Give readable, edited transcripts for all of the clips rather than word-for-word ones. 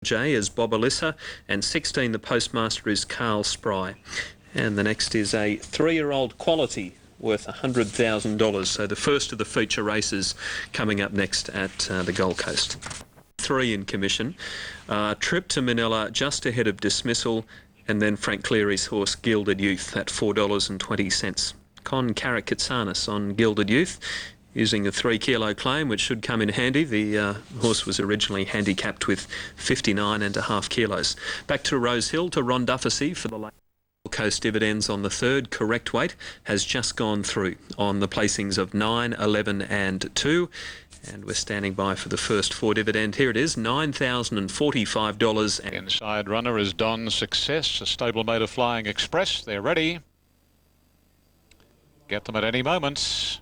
J is Bob Alyssa, and 16 the postmaster is Carl Spry. And the next is a 3-year-old Quality worth $100,000. So the first of the feature races coming up next at the Gold Coast. 3 in commission. Trip to Manila just ahead of Dismissal, and then Frank Cleary's horse Gilded Youth at $4.20. Con Karakatsanis on Gilded Youth, using a 3-kilo claim, which should come in handy. The horse was originally handicapped with 59.5 kilos. Back to Rose Hill to Ron Dufficy for the Gold Coast dividends on the 3rd. Correct weight has just gone through on the placings of 9, 11 and 2. And we're standing by for the first 4 dividend. Here it is, $9,045. Inside runner is Don Success, a stablemate of Flying Express. They're ready. Get them at any moment.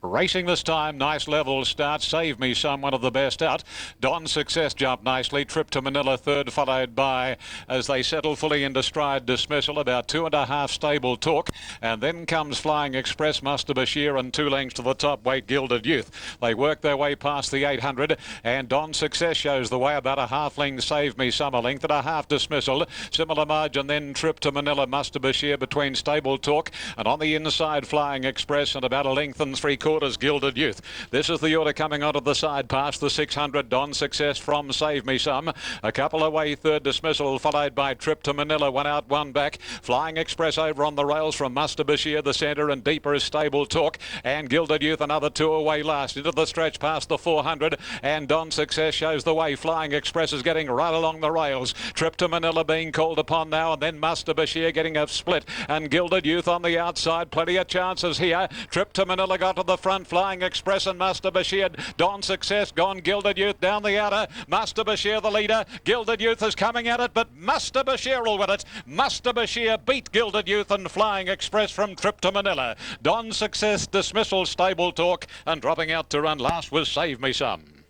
Racing this time, nice level start. Save Me Some, one of the best out. Don Success jumped nicely. Trip to Manila 3rd, followed by, as they settle fully into stride, Dismissal, about 2.5 Stable Talk. And then comes Flying Express, Muster Bashir, and 2 lengths to the top weight, Gilded Youth. They work their way past the 800, and Don Success shows the way, about a half length. Save Me Some, a length and a half Dismissal. Similar margin, then Trip to Manila, Muster Bashir between Stable Talk, and on the inside, Flying Express, and about a length and 3/4 Gilded Youth. This is the order coming onto the side past the 600. Don Success from Save Me Some. A couple away, 3rd Dismissal, followed by Trip to Manila. 1 out, 1 back. Flying Express over on the rails from Muster Bashir, the centre, and deeper is Stable Talk. And Gilded Youth, another 2 away last. Into the stretch past the 400. And Don Success shows the way. Flying Express is getting right along the rails. Trip to Manila being called upon now. And then Muster Bashir getting a split. And Gilded Youth on the outside. Plenty of chances here. Trip to Manila got to the front. Flying Express and Muster Bashir. Don Success gone. Gilded Youth down the outer. Muster Bashir the leader. Gilded Youth is coming at it, but Muster Bashir will win it. Muster Bashir beat Gilded Youth and Flying Express from Trip to Manila. Don Success, Dismissal, Stable Talk, and dropping out to run last was Save Me Some.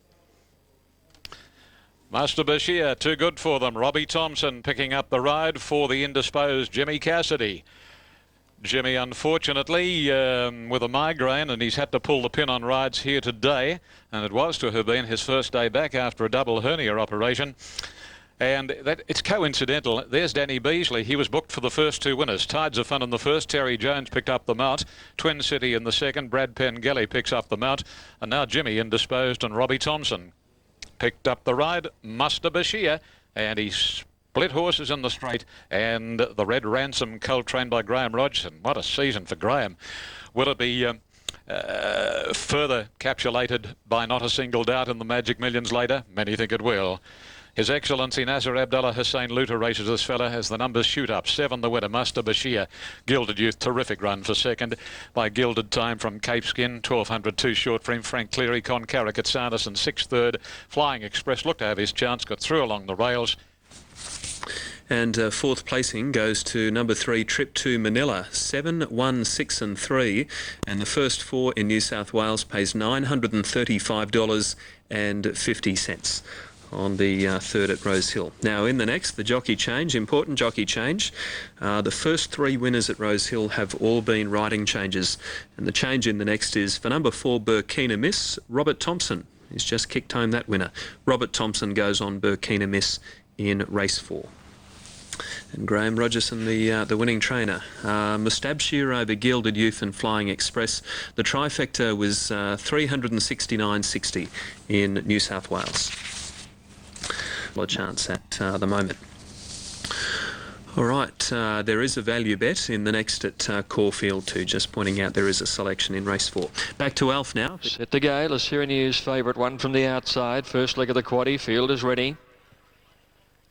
Muster Bashir, too good for them. Robbie Thompson picking up the ride for the indisposed Jimmy Cassidy. Jimmy, unfortunately, with a migraine, and he's had to pull the pin on rides here today, and it was to have been his first day back after a double hernia operation. And that it's coincidental. There's Danny Beasley. He was booked for the first 2 winners. Tides of Fun in the first. Terry Jones picked up the mount. Twin City in the second. Brad Pengelly picks up the mount. And now Jimmy indisposed, and Robbie Thompson picked up the ride. Muster Bashir, and he's split horses in the straight, and the Red Ransom colt trained by Graham Rodgson. What a season for Graham. Will it be further capsulated by not a single doubt in the Magic Millions later? Many think it will. His Excellency Nasser Abdullah Hussein Luter races this fella as the numbers shoot up. 7 the winner, Muster Bashir. Gilded Youth, terrific run for second by Gilded Time from Cape Skin. 1200 too short for him. Frank Cleary, Con Karakatsanis, and 6th, 3rd. Flying Express looked to have his chance, got through along the rails. And 4th placing goes to number 3, Trip to Manila, 7, 1, 6 and 3. And the first 4 in New South Wales pays $935.50 on the 3rd at Rose Hill. Now in the next, the jockey change, important jockey change. The first 3 winners at Rose Hill have all been riding changes. And the change in the next is for number 4, Burkina Miss, Robert Thompson. He's just kicked home that winner. Robert Thompson goes on Burkina Miss in race 4. And Graham Rodgerson, the winning trainer. Mustabshir over Gilded Youth and Flying Express. The trifecta was 369.60 in New South Wales. A chance at the moment. All right, there is a value bet in the next at Caulfield too. Just pointing out there is a selection in race 4. Back to Alf now. Set to go. Lasira News favourite one from the outside. First leg of the quaddie. Field is ready.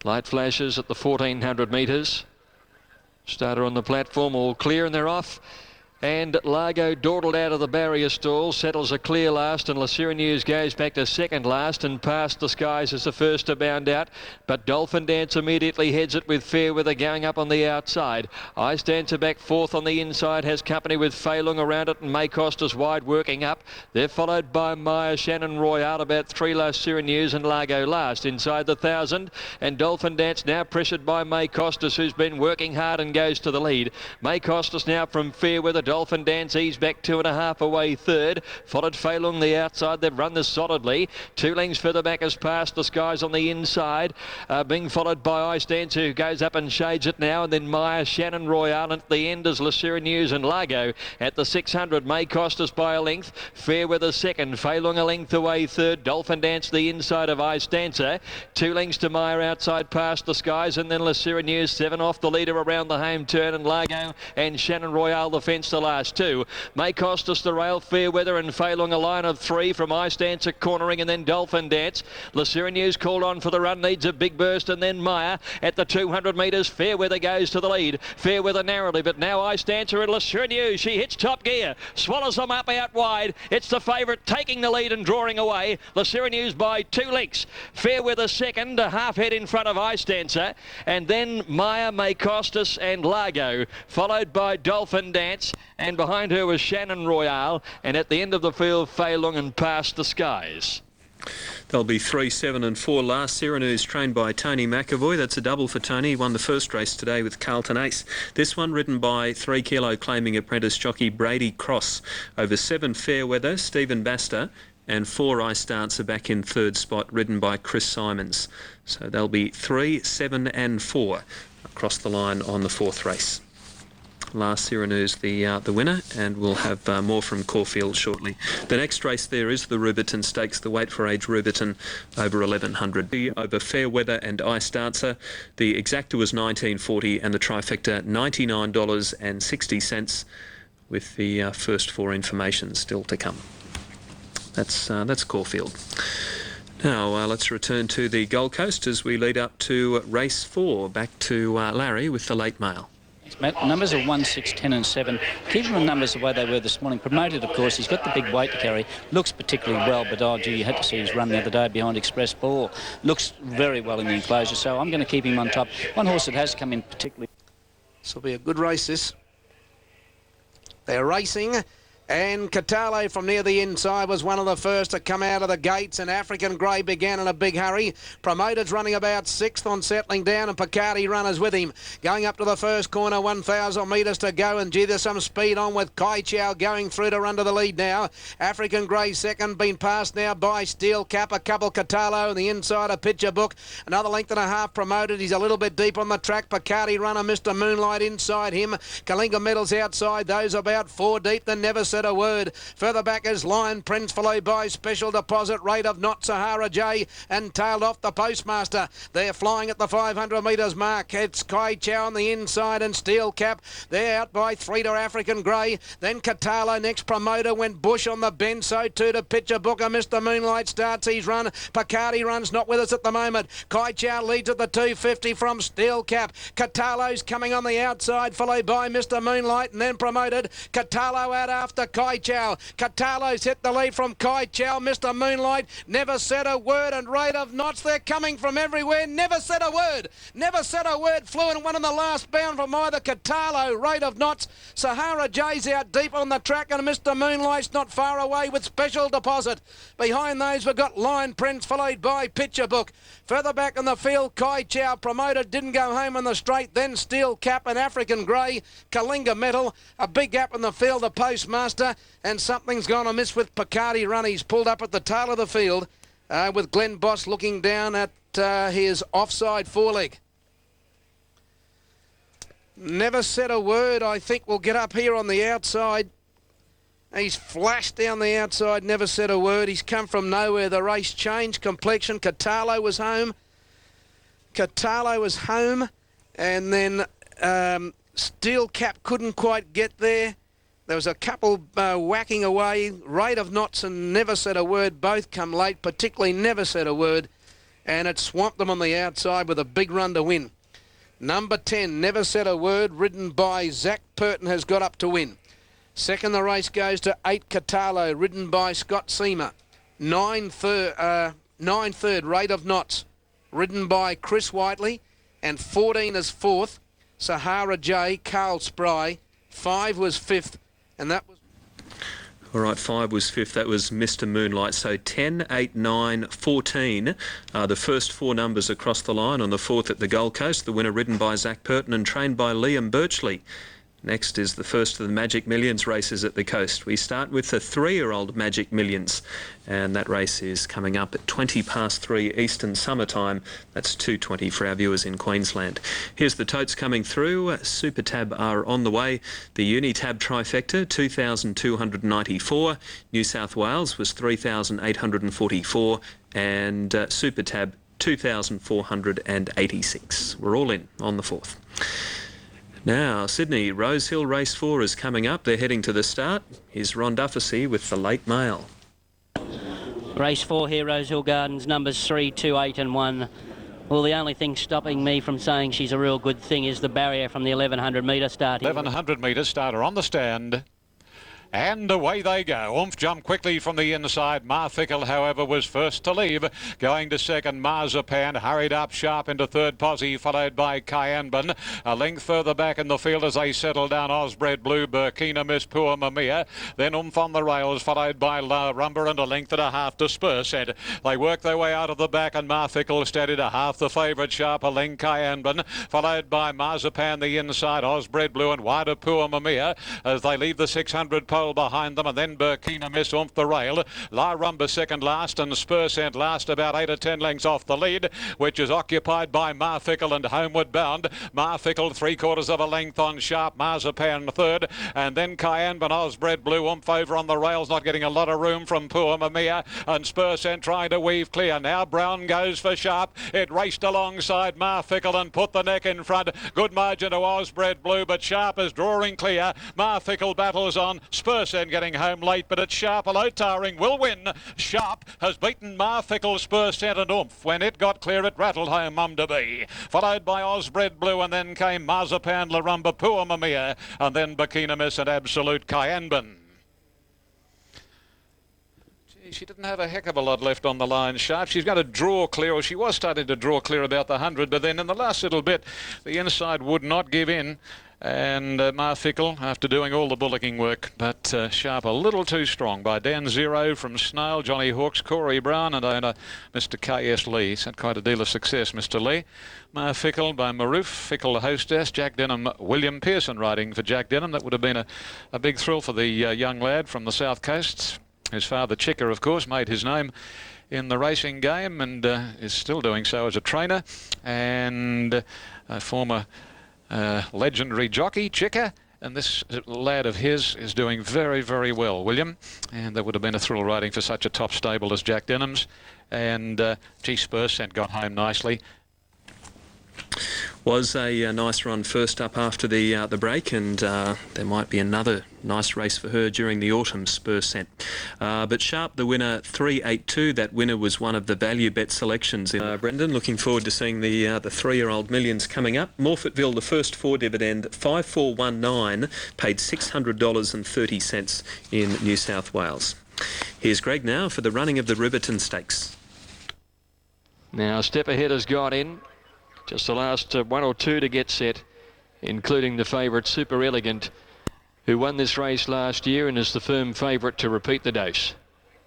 Light flashes at the 1400 metres. Starter on the platform, all clear, and they're off. And Largo dawdled out of the barrier stall, settles a clear last, and Lasira News goes back to second last and past the skies as the first to bound out. But Dolphin Dance immediately heads it with Fairweather going up on the outside. Ice Dancer back 4th on the inside, has company with Feilung around it, and May Costas wide working up. They're followed by Maya, Shannon Royale, about 3 Lasira News, and Largo last inside the 1000. And Dolphin Dance now pressured by May Costas, who's been working hard and goes to the lead. May Costas now from Fairweather. Dolphin Dance ease back 2.5 away third. Followed Fei Lung the outside. They've run this solidly. 2 lengths further back as past the skies on the inside. Being followed by Ice Dance, who goes up and shades it now. And then Maya, Shannon Royale. And at the end is Lasera News and Largo at the 600. May cost us by a length. Fairweather second. Fei Lung a length away third. Dolphin Dance the inside of Ice Dancer. 2 lengths to Maya outside past the skies. And then Lasera News 7 off the leader around the home turn. And Largo and Shannon Royale the fence the last 2. May cost us the rail. Fairweather and Fei Lung a line of 3 from Ice Dancer cornering and then Dolphin Dance. Lasera News called on for the run, needs a big burst, and then Maya at the 200 metres. Fairweather goes to the lead. Fairweather narrowly, but now Ice Dancer and Lasera News. She hits top gear, swallows them up out wide. It's the favourite taking the lead and drawing away. Lasera News by 2 lengths. Fairweather second, a half head in front of Ice Dancer, and then Maya, May cost us and Largo, followed by Dolphin Dance, and behind her was Shannon Royale, and at the end of the field, Fei Lung and Past the Skies. There'll be 3, 7 and 4 last. Serenus trained by Tony McAvoy. That's a double for Tony. He won the first race today with Carlton Ace. This one ridden by 3 kilo claiming apprentice jockey Brady Cross. Over 7 Fairweather, Stephen Baster, and 4 Ice Dancer back in third spot, ridden by Chris Simons. So there'll be 3, 7 and 4 across the line on the 4th race. Last Serenus the winner, and we'll have more from Caulfield shortly. The next race there is the Rubiton Stakes, the weight for age Rubiton over 1100. Over Fairweather and Ice Dancer, the exacta was $19.40 and the trifecta $99.60, with the first 4 information still to come. That's Caulfield. Now let's return to the Gold Coast as we lead up to race 4. Back to Larry with the late mail. Matt, numbers are 1, 6, 10 and 7. Keeping the numbers the way they were this morning. Promoted, of course. He's got the big weight to carry. Looks particularly well, but oh, gee, you had to see his run the other day behind Express Ball. Looks very well in the enclosure, so I'm going to keep him on top. One horse that has come in particularly. This will be a good race, this. They're racing. And Catale from near the inside was one of the first to come out of the gates, and African Grey began in a big hurry. Promoted's running about 6th on settling down, and Picardi runners with him. Going up to the first corner, 1,000 metres to go, and gee, there's some speed on with Kai Chow going through to run to the lead now. African Grey second, been passed now by Steel Cap, a couple Catalo, and the inside a Picture Book. Another length and a half Promoted. He's a little bit deep on the track. Picardi runner, Mr. Moonlight inside him. Kalinga Medals outside, those about 4 deep, then never said a word. Further back is Lion Prince, followed by Special Deposit, Rate of Not, Sahara J, and tailed off the Postmaster. They're flying at the 500 metres mark. It's Kai Chow on the inside and Steel Cap. They're out by 3 to African Grey. Then Catalo next. Promoter went Bush on the bend, so too to Picture Booker. Mr. Moonlight starts his run. Picardi runs not with us at the moment. Kai Chow leads at the 250 from Steel Cap. Catalo's coming on the outside, followed by Mr. Moonlight, and then Promoted. Catalo out after Kai Chow. Catalo's hit the lead from Kai Chow. Mr. Moonlight never said a word, and Rate of Knots, they're coming from everywhere. Never said a word. Never said a word. Flew and won in the last bound from either Catalo, Rate of Knots. Sahara J's out deep on the track, and Mr. Moonlight's not far away with Special Deposit. Behind those we've got Lion Prince, followed by Picture Book. Further back in the field, Kai Chow. Promoted, didn't go home on the straight. Then Steel Cap and African Grey. Kalinga Metal. A big gap in the field, the Postmaster. And something's gone amiss with Picardi run. He's pulled up at the tail of the field with Glenn Boss looking down at his offside foreleg. Never said a word. I think we'll get up here on the outside. He's flashed down the outside, never said a word. He's come from nowhere. The race changed complexion. Catalo was home. And then Steel Cap couldn't quite get there. There was a couple whacking away. Rate of Knots and Never Said a Word both come late, particularly Never Said a Word. And it swamped them on the outside with a big run to win. Number 10, Never Said a Word, ridden by Zach Purton, has got up to win. Second, the race goes to 8 Catalo, ridden by Scott Seamer. 9 third, Rate of Knots, ridden by Chris Whiteley. And 14 is 4th, Sahara J, Carl Spry. 5 was 5th, and that was... All right, 5 was 5th. That was Mr. Moonlight. So 10, 8, 9, 14. The first 4 numbers across the line on the 4th at the Gold Coast. The winner ridden by Zach Purton and trained by Liam Birchley. Next is the first of the Magic Millions races at the coast. We start with the 3-year-old Magic Millions, and that race is coming up at 3:20 Eastern Summertime. That's 2:20 for our viewers in Queensland. Here's the totes coming through. Super Tab are on the way. The Unitab trifecta, 2,294. New South Wales was 3,844, and Super Tab 2,486. We're all in on the 4th. Now, Sydney, Rosehill Race 4 is coming up. They're heading to the start. Here's Ron Dufficy with the late mail. Race 4 here, Rosehill Gardens, numbers 3, 2, 8 and 1. Well, the only thing stopping me from saying she's a real good thing is the barrier from the 1,100 metre start here. 1,100 metre starter on the stand. And away they go. Oomph jumped quickly from the inside. Marfickle, however, was first to leave. Going to second, Marzipan hurried up sharp into third posse, followed by Cyanban. A length further back in the field as they settle down, Osbred Blue, Burkina Miss Poor Mamiya. Then Oomph on the rails, followed by La Rumba, and a length and a half to Spurset. They work their way out of the back, and Marfickle steadied a half the favourite, Sharper Leng Cyanban, followed by Marzipan the inside, Osbred Blue, and wider Poor Mamiya as they leave the 600 pole behind them, and then Burkina Miss Oomph the rail. La Rumba second last, and Spurset last, about 8 or 10 lengths off the lead, which is occupied by Marfickle and Homeward Bound. Marfickle 3/4 of a length on Sharp, Marzipan third, and then Cyanban, Osbred Blue, Oomph over on the rails, not getting a lot of room from Poor Mamiya, and Spurset trying to weave clear. Now Brown goes for Sharp. It raced alongside Marfickle and put the neck in front. Good margin to Osbred Blue, but Sharp is drawing clear. Marfickle battles on. Spurset getting home late, but it's Sharp. Low-tiring will win. Sharp has beaten Marfickle, Spurset and Oomph. When it got clear, it rattled home Mum-to-Be. Followed by Osbred Blue, and then came Marzipan, La Rumba, Poor Mamiya, and then Burkina Miss and Absolute Cyanban. She didn't have a heck of a lot left on the line, Sharp. She's going to draw clear, or she was starting to draw clear about the 100, but then in the last little bit, the inside would not give in. And Marfickle, after doing all the bullocking work, but Sharp a little too strong by Dan Zero from Snail, Johnny Hawkes, Corey Brown, and owner Mr. K.S. Lee. He's had quite a deal of success, Mr. Lee. Marfickle by Maroof, Fickle hostess, Jack Denham, William Pearson riding for Jack Denham. That would have been a big thrill for the young lad from the South Coast. His father, Chicker, of course, made his name in the racing game and is still doing so as a trainer, and a former legendary jockey, Chicker, and this lad of his is doing very, very well, William, and that would have been a thrill riding for such a top stable as Jack Denham's. And G. Spurset got home nicely. Was a nice run first up after the break, and there might be another nice race for her during the autumn, Spurset. But Sharp, the winner, 382. That winner was one of the value bet selections. Brendan, looking forward to seeing the 3-year-old Millions coming up. Morfettville, the first 4 dividend, 5419, paid $600.30 in New South Wales. Here's Greg now for the running of the Riverton Stakes. Now, Step Ahead has got in. Just the last 1 or 2 to get set, including the favourite Super Elegant, who won this race last year and is the firm favourite to repeat the dose.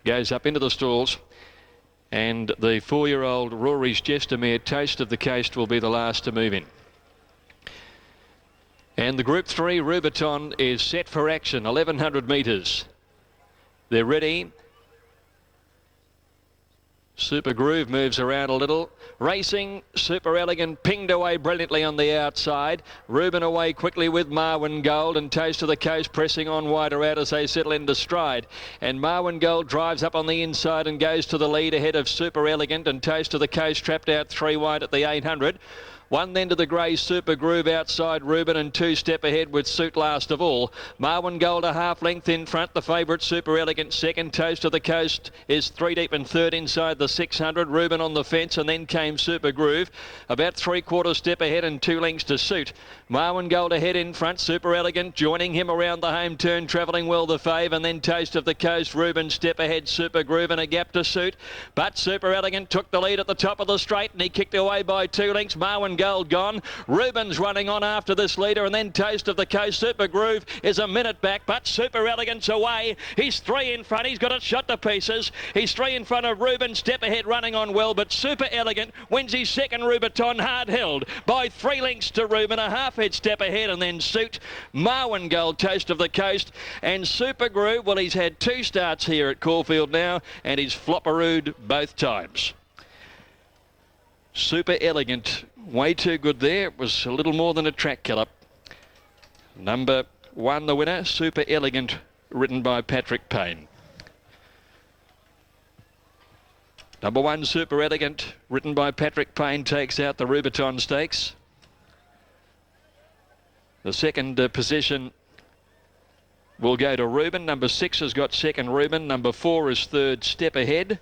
Goes up into the stalls, and the 4-year-old Rory's Jestermere Taste of the Coast will be the last to move in. And the Group 3 Rubiton is set for action, 1,100 metres. They're ready. Super Groove moves around a little. Racing, Super Elegant pinged away brilliantly on the outside. Reuben away quickly with Marwin Gold, and Taste of the Coast pressing on wider out as they settle into stride. And Marwin Gold drives up on the inside and goes to the lead ahead of Super Elegant, and Taste of the Coast trapped out 3 wide at the 800. 1 then to the grey Super Groove outside Reuben, and 2 Step Ahead with Suit last of all. Marwin Gold a half length in front. The favourite Super Elegant second. Taste of the Coast is 3 deep and third inside the 600. Reuben on the fence, and then came Super Groove. About 3/4 step ahead and 2 lengths to Suit. Marwin Gold ahead in front. Super Elegant joining him around the home turn, travelling well the fave, and then Taste of the Coast. Reuben Step Ahead, Super Groove, and a gap to Suit. But Super Elegant took the lead at the top of the straight, and he kicked away by 2 lengths. Marwin Gold gone. Reuben's running on after this leader, and then Taste of the Coast. Super Groove is a minute back, but Super Elegant's away. He's 3 in front. He's got it shot to pieces. He's 3 in front of Reuben. Step ahead, running on well, but Super Elegant wins his second Rubiton, hard held by 3 lengths to Reuben. A half-head step ahead, and then Suit, Marwin Gold, Taste of the Coast, and Super Groove. Well, he's had 2 starts here at Caulfield now, and he's flopperooed both times. Super Elegant, way too good there. It was a little more than a track killer. Number 1, the winner, Super Elegant, ridden by Patrick Payne. Number 1, Super Elegant, ridden by Patrick Payne, takes out the Rubiton Stakes. The second position will go to Reuben. Number 6 has got second Reuben. Number 4 is third, Step Ahead.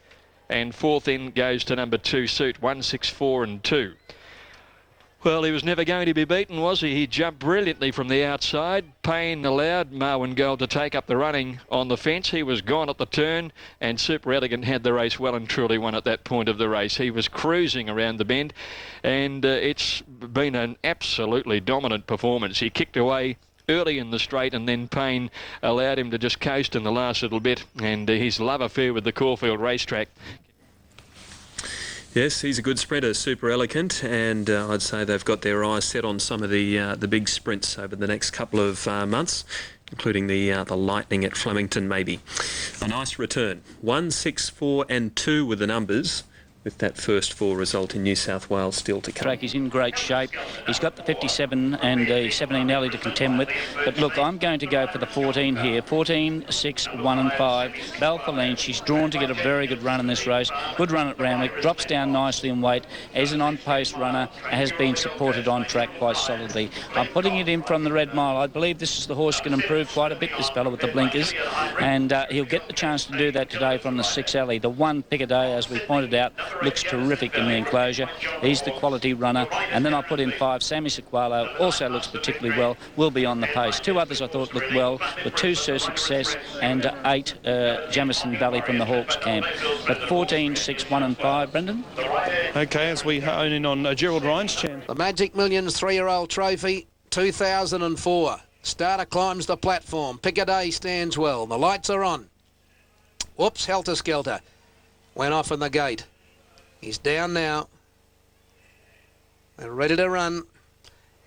And fourth in goes to number 2, Suit, 1, 6, 4 and 2. Well, he was never going to be beaten, was he? He jumped brilliantly from the outside. Payne allowed Marwin Gold to take up the running on the fence. He was gone at the turn, and Super Elegant had the race well and truly won at that point of the race. He was cruising around the bend, and it's been an absolutely dominant performance. He kicked away early in the straight, and then Payne allowed him to just coast in the last little bit, and his love affair with the Caulfield racetrack. Yes, he's a good sprinter, Super Elegant, and I'd say they've got their eyes set on some of the big sprints over the next couple of months, including the Lightning at Flemington maybe. A nice return. 1, 6, 4 and 2 with the numbers, with that first 4 result in New South Wales still to come. Track, he's in great shape. He's got the 57 and the 17 alley to contend with. But look, I'm going to go for the 14 here. 14, 6, 1 and 5. Balfoline, she's drawn to get a very good run in this race. Good run at Randwick. Drops down nicely in weight. As an on-pace runner, has been supported on track quite solidly. I'm putting it in from the Red Mile. I believe this is the horse can improve quite a bit, this fellow with the blinkers. And he'll get the chance to do that today from the 6 alley. The 1 Piccadilly, as we pointed out, looks terrific in the enclosure. He's the quality runner. And then I put in 5, Sammy Sequalo, also looks particularly well, will be on the pace. 2 others I thought looked well, the 2 Sir Success and 8 Jamison Valley from the Hawks camp. But 14, 6, 1 and 5, Brendan? Okay, as we hone in on Gerald Ryan's chance. The Magic Millions 3-year-old trophy, 2004. Starter climbs the platform. Piccadilly stands well. The lights are on. Whoops, Helter Skelter. Went off in the gate. He's down now. They're ready to run.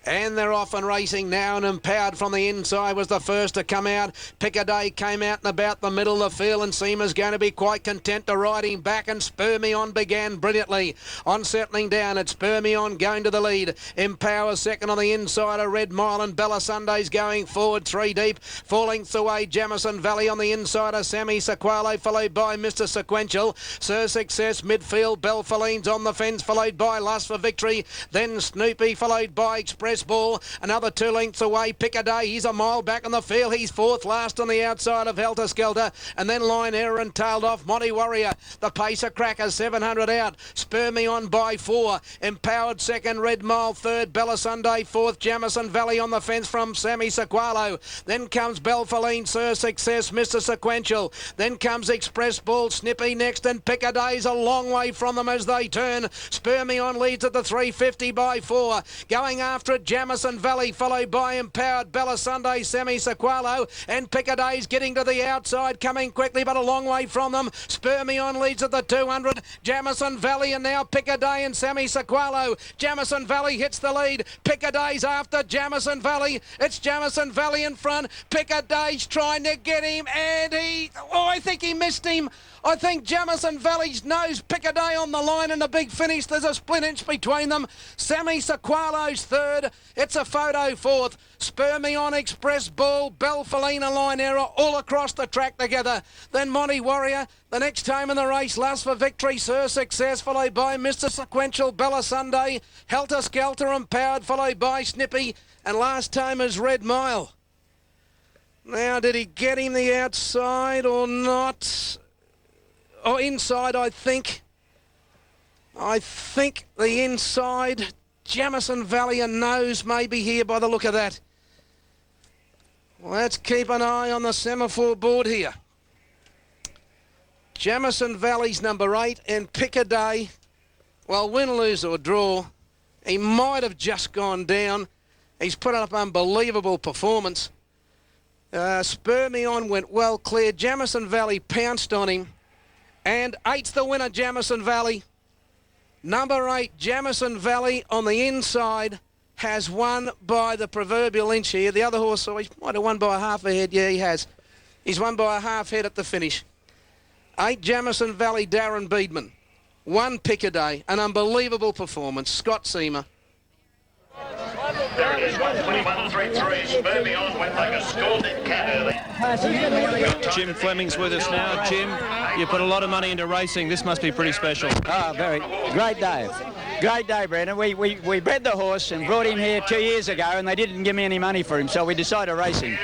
And they're off and racing now, and Empowered from the inside was the first to come out. Piccadilly came out and about the middle of the field, and Seema's going to be quite content to ride him back, and Spur Me On began brilliantly. On settling down, it's Spur Me On going to the lead. Empower second on the inside, a Red Mile, and Bella Sunday's going forward 3 deep. Falling away, Jamison Valley on the inside, a Sammy Sequalo, followed by Mr. Sequential. Sir Success midfield, Belfaline's on the fence, followed by Lust for Victory. Then Snoopy, followed by Express Ball. Another 2 lengths away, Piccadilly. He's a mile back on the field. He's 4th last on the outside of Helter Skelter. And then Line Error and tailed off Monty Warrior. The Pacer Cracker, 700 out. Spur Me On by 4. Empowered second, Red Mile third. Bella Sunday 4th. Jamison Valley on the fence from Sammy Sequalo. Then comes Belfaline, Sir Success, Mr. Sequential. Then comes Express Ball, Snippy next, and Piccadilly's a long way from them as they turn. Spur Me On leads at the 350 by 4. Going after it, Jamison Valley, followed by Empowered, Bella Sunday, Sammy Sequalo, and Piccadilly's getting to the outside, coming quickly but a long way from them. Spur Me On leads at the 200. Jamison Valley, and now Piccadilly and Sammy Sequalo. Jamison Valley hits the lead. Piccadilly's after Jamison Valley. It's Jamison Valley in front. Piccadilly's trying to get him, and I think he missed him. I think Jamison Valley's nose Piccadilly on the line in a big finish. There's a split inch between them. Sammy Sequalo's third. It's a photo 4th. Spur Me On, Express Ball, Belfalina, Line Error, all across the track together. Then Monty Warrior, the next time in the race, Lust for Victory, Sir Success, followed by Mr. Sequential, Bella Sunday, Helter Skelter, Empowered, followed by Snippy, and last time is Red Mile. Now, did he get him the outside or not? Oh, inside, I think. I think the inside. Jamison Valley and nose maybe here by the look of that. Let's keep an eye on the semaphore board here. Jamison Valley's number 8 and Piccadilly. Well, win, lose or draw. He might have just gone down. He's put up unbelievable performance. Spur Me On went well clear. Jamison Valley pounced on him. And 8's the winner, Jamison Valley. Number 8, Jamison Valley on the inside has won by the proverbial inch here. The other horse, he might have won by a half a head. Yeah, he has. He's won by a half head at the finish. 8, Jamison Valley, Darren Beedman. 1 Picaday, an unbelievable performance. Scott Seamer. There it is, 1:21.33. Spur Me On went like a scalded cat early. Jim Fleming's with us now. Jim, you put a lot of money into racing. This must be pretty special. Oh, very. Great day. Great day, Brendan. We bred the horse and brought him here 2 years ago, and they didn't give me any money for him, so we decided to race him.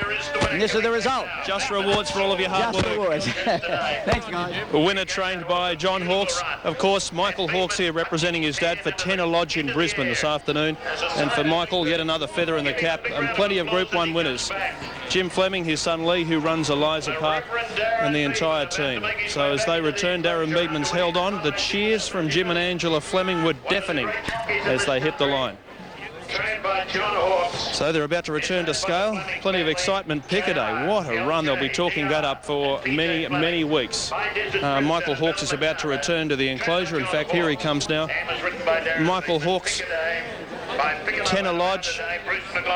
And this is the result. Just rewards for all of your hard Just work. rewards. Thanks, guys. A winner trained by John Hawkes. Of course, Michael Hawkes here representing his dad for Tenor Lodge in Brisbane this afternoon. And for Michael, yet another feather in the cap and plenty of Group 1 winners. Jim Fleming, his son Lee, who runs Eliza Park, and the entire team. So as they return, Darren Beedman's held on. The cheers from Jim and Angela Fleming were deafening as they hit the line. So they're about to return to scale. Plenty of excitement. Picaday, what a run. They'll be talking that up for many, many weeks. Michael Hawkes is about to return to the enclosure. In fact, here he comes now. Michael Hawkes, Tenor Lodge.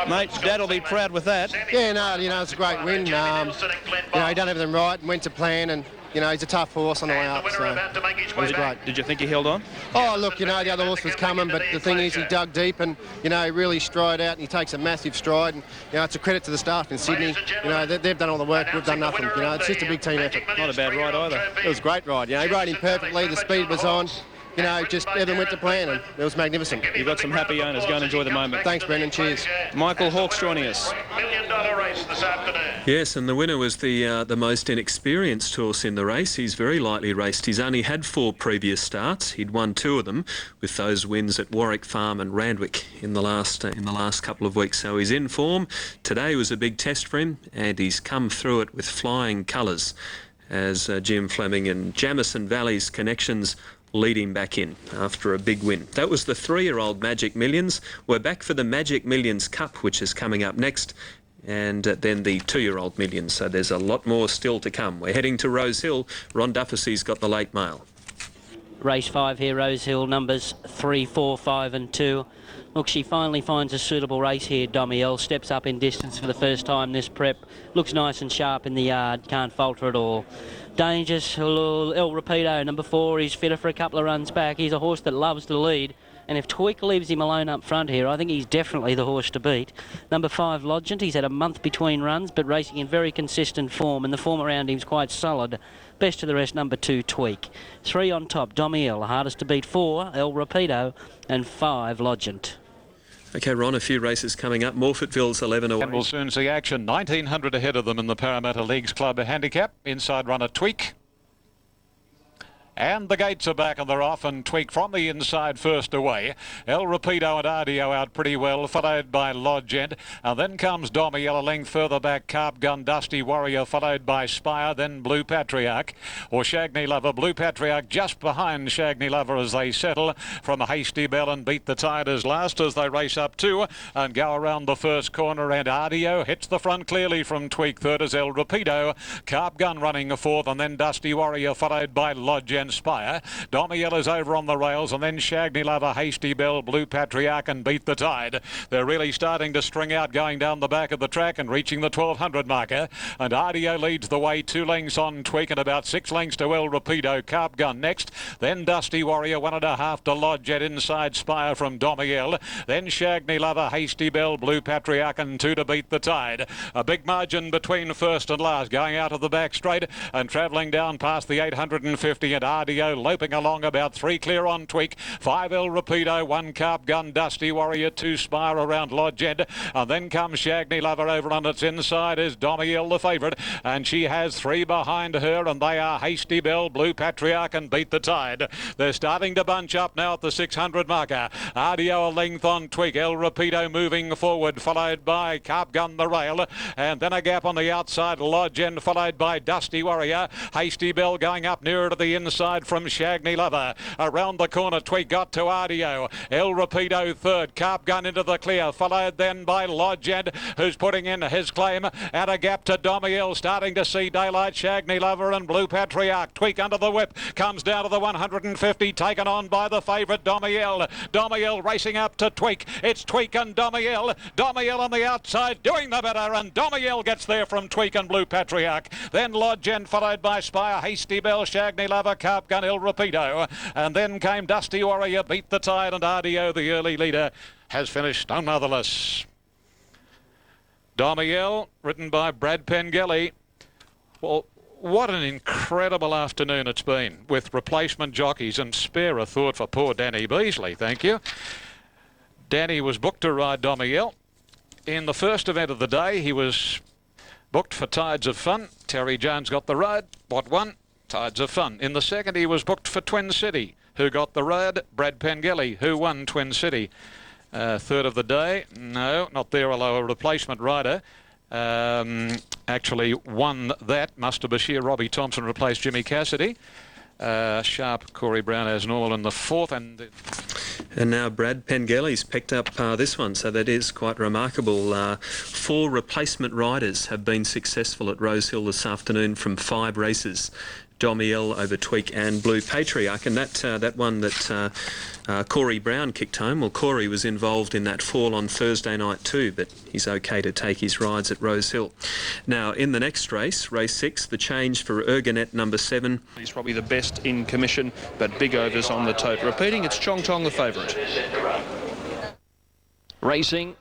Mate, Dad will be proud with that. Yeah, no, it's a great win. He done everything right and went to plan, and he's a tough horse on the way up, so it was great. Did you think he held on? Oh, look, the other horse was coming, but the thing is he dug deep and, he really stride out and he takes a massive stride. And, it's a credit to the staff in Sydney. They've done all the work, we've done nothing. It's just a big team effort. Not a bad ride either. It was a great ride. He rode him perfectly, the speed was on. Just everything went to plan, and it was magnificent. You've got some happy owners. Go and enjoy the moment. Thanks, Brendan. Cheers. Michael Hawkes joining us. $1 million race this afternoon. Yes, and the winner was the most inexperienced horse in the race. He's very lightly raced. He's only had 4 previous starts. He'd won 2 of them with those wins at Warwick Farm and Randwick in the last couple of weeks. So he's in form. Today was a big test for him, and he's come through it with flying colours as Jim Fleming and Jamison Valley's connections lead him back in after a big win. That was the 3-year-old Magic Millions. We're back for the Magic Millions Cup, which is coming up next, and then the 2-year-old Millions. So there's a lot more still to come. We're heading to Rose Hill. Ron Dufficy's got the late mail. Race 5 here, Rose Hill, numbers 3, 4, 5 and 2. Look, she finally finds a suitable race here. Domiel steps up in distance for the first time this prep. Looks nice and sharp in the yard. Can't falter at all. Dangerous, El Rapido, number 4. He's fitter for a couple of runs back. He's a horse that loves to lead. And if Tweak leaves him alone up front here, I think he's definitely the horse to beat. Number 5, Lodgent. He's had a month between runs, but racing in very consistent form, and the form around him's quite solid. Best of the rest, number 2, Tweak. 3 on top, Domiel. Hardest to beat, 4, El Rapido, and 5, Lodgent. Okay, Ron, a few races coming up. Morfettville's 11 away. And we'll soon see action. 1900 ahead of them in the Parramatta Leagues Club handicap. Inside runner Tweak. And the gates are back and they're off, and Tweak from the inside first away. El Rapido and Ardio out pretty well, followed by Lodgent. And then comes Domiel a length further back, Carp Gun, Dusty Warrior, followed by Spire, then Blue Patriarch. Or Shagney Lover, Blue Patriarch just behind Shagney Lover as they settle from Hasty Bell and Beat the Tide as last as they race up 2 and go around the first corner. And Ardio hits the front clearly from Tweak. Third is El Rapido. Carp Gun running 4th, and then Dusty Warrior, followed by Lodgent. Spire. Domiel is over on the rails, and then Shagney Lover, Hasty Bell, Blue Patriarch and Beat the Tide. They're really starting to string out going down the back of the track and reaching the 1200 marker. And Ardio leads the way, 2 lengths on Tweak and about 6 lengths to El Rapido. Carp Gun next. Then Dusty Warrior, 1.5 to Lodgent. Inside Spire from Domiel. Then Shagney Lover, Hasty Bell, Blue Patriarch and 2 to Beat the Tide. A big margin between first and last, going out of the back straight and travelling down past the 850, and Ardio loping along about 3 clear on Tweak. 5 El Rapido, 1 Carp Gun, Dusty Warrior, 2 Spire around Lodgent. And then comes Shagney Lover over on its inside is Domiel the favourite, and she has 3 behind her, and they are Hasty Bell, Blue Patriarch and Beat the Tide. They're starting to bunch up now at the 600 marker. Ardio a length on Tweak, El Rapido moving forward, followed by Carp Gun the rail, and then a gap on the outside, Lodgent, followed by Dusty Warrior. Hasty Bell going up nearer to the inside. inside from Shagney Lover. Around the corner, Tweak got to Ardio. El Rapido third. Carp Gun into the clear, followed then by Lodged, who's putting in his claim at a gap to Domiel. Starting to see daylight. Shagney Lover and Blue Patriarch. Tweak under the whip, comes down to the 150, taken on by the favourite Domiel. Domiel racing up to Tweak. It's Tweak and Domiel. Domiel on the outside doing the better, and Domiel gets there from Tweak and Blue Patriarch. Then Lodgen followed by Spire, Hasty Bell, Shagney Lover, Carp Gun, El Rapido. And then came Dusty Warrior, Beat the Tide, and Ardio, the early leader, has finished unmotherless. Domiel, written by Brad Pengelly. Well, what an incredible afternoon it's been with replacement jockeys, and spare a thought for poor Danny Beasley, thank you. Danny was booked to ride Domiel. In the first event of the day, he was booked for Tides of Fun. Terry Jones got the ride. What won? Tides of Fun. In the second, he was booked for Twin City. Who got the ride? Brad Pengelly. Who won Twin City? Third of the day? No, not there, although a replacement rider actually won that. Muster Bashir, Robbie Thompson replaced Jimmy Cassidy. Sharp, Corey Brown as normal in the fourth. And now Brad Pengelly's picked up this one, so that is quite remarkable. 4 replacement riders have been successful at Rosehill this afternoon from 5 races. Domiel over Tweak and Blue Patriarch, and that one that Corey Brown kicked home. Well, Corey was involved in that fall on Thursday night too, but he's okay to take his rides at Rosehill. Now, in the next race, race 6, the change for Ergonet number 7. He's probably the best in commission, but big overs on the tote. Repeating, it's Chong Tong the favourite. Racing.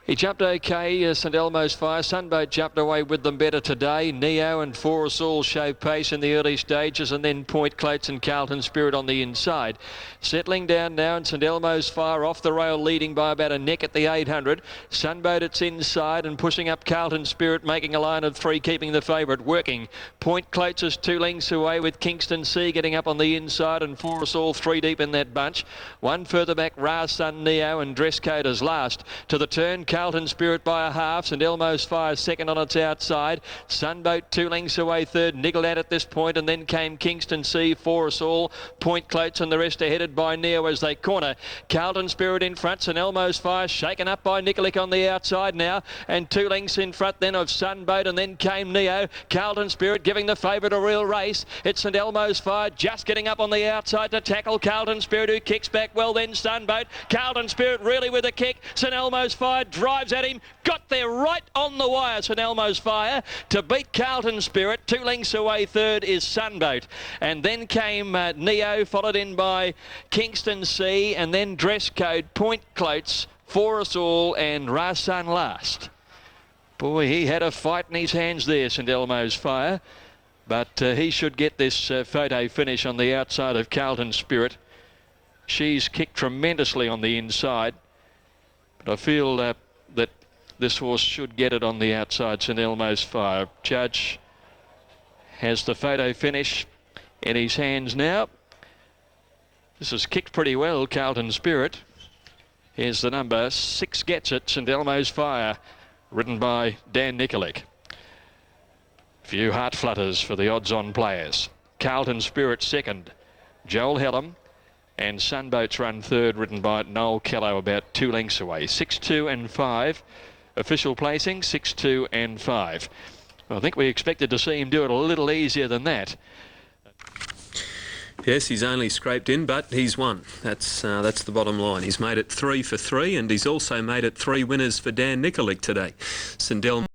He jumped okay, St Elmo's Fire. Sunboat jumped away with them better today. Neo and For Us All show pace in the early stages, and then Point Clotes and Carlton Spirit on the inside. Settling down now, and St Elmo's Fire off the rail, leading by about a neck at the 800. Sunboat its inside and pushing up Carlton Spirit, making a line of 3, keeping the favourite working. Point Clotes is 2 lengths away, with Kingston Sea getting up on the inside, and For Us All 3 deep in that bunch. One further back, Ra Sun Neo and Dress Code is last. To the turn, Carlton Spirit by a half. St Elmo's Fire second on its outside. Sunboat 2 lengths away third. Niggled at this point, and then came Kingston Sea, For Us All, Point Clotes, and the rest are headed by Neo as they corner. Carlton Spirit in front. St Elmo's Fire shaken up by Nikolic on the outside now, and 2 lengths in front then of Sunboat, and then came Neo. Carlton Spirit giving the favourite a real race. It's St Elmo's Fire just getting up on the outside to tackle Carlton Spirit, who kicks back well, then Sunboat. Carlton Spirit really with a kick. St Elmo's Fire drives at him, got there right on the wire. St Elmo's Fire to beat Carlton Spirit. 2 lengths away third is Sunboat, and then came Neo, followed in by Kingston Sea, and then Dress Code, Point Clotes, For Us All, and Rasan last. Boy, he had a fight in his hands there, St Elmo's Fire, but he should get this photo finish on the outside of Carlton Spirit. She's kicked tremendously on the inside, but I feel that this horse should get it on the outside, St Elmo's Fire. Judge has the photo finish in his hands now. This is kicked pretty well, Carlton Spirit. Here's the number. 6 gets it, St Elmo's Fire, ridden by Dan Nikolic. Few heart flutters for the odds-on players. Carlton Spirit second. Joel Hellam and Sunboat's run third, ridden by Noel Kello, about 2 lengths away. 6, 2 and 5. Official placing 6, 2 and 5. Well, I think we expected to see him do it a little easier than that. Yes, he's only scraped in, but he's won. That's the bottom line. He's made it 3 for 3, and he's also made it 3 winners for Dan Nikolic today. St Elmo